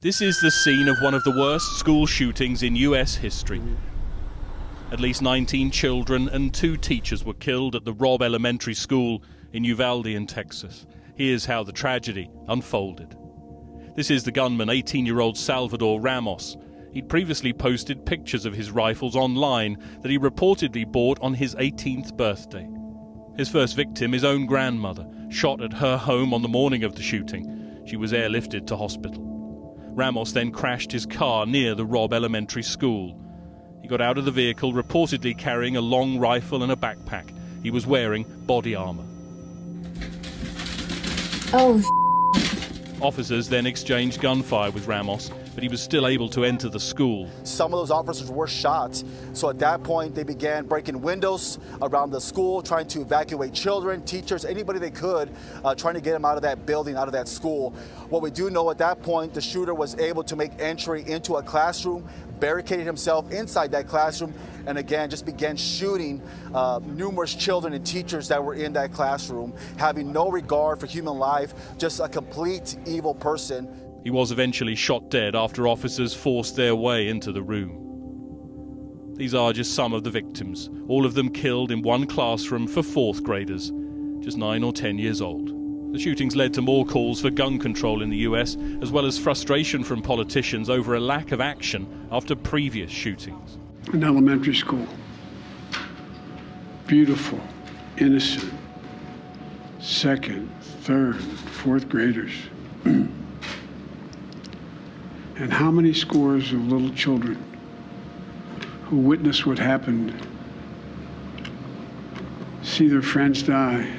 This is the scene of one of the worst school shootings in US history. At least 19 children and 2 teachers were killed at the Robb Elementary School in Uvalde in Texas. Here's how the tragedy unfolded. This is the gunman, 18-year-old Salvador Ramos. He'd previously posted pictures of his rifles online that he reportedly bought on his 18th birthday. His first victim, his own grandmother, shot at her home on the morning of the shooting. She was airlifted to hospital. Ramos then crashed his car near the Robb Elementary School. He got out of the vehicle, reportedly carrying a long rifle and a backpack. He was wearing body armor. Oh, Officers then exchanged gunfire with Ramos, but he was still able to enter the school. Some of those officers were shot, so at that point they began breaking windows around the school, trying to evacuate children, teachers, anybody they could, trying to get them out of that building, out of that school. What we do know at that point, the shooter was able to make entry into a classroom, barricaded himself inside that classroom, and again just began shooting numerous children and teachers that were in that classroom, having no regard for human life, just a complete evil person. He was eventually shot dead after officers forced their way into the room. These are just some of the victims, all of them killed in one classroom for 4th graders, just 9 or 10 years old. The shootings led to more calls for gun control in the US, as well as frustration from politicians over a lack of action after previous shootings. An elementary school, beautiful, innocent, 2nd, 3rd, 4th graders. And how many scores of little children who witness what happened see their friends die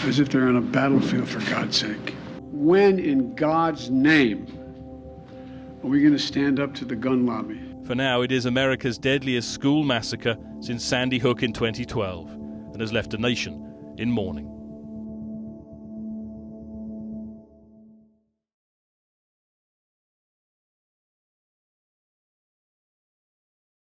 as if they're on a battlefield, for God's sake? When in God's name are we going to stand up to the gun lobby? For now, it is America's deadliest school massacre since Sandy Hook in 2012 and has left a nation in mourning.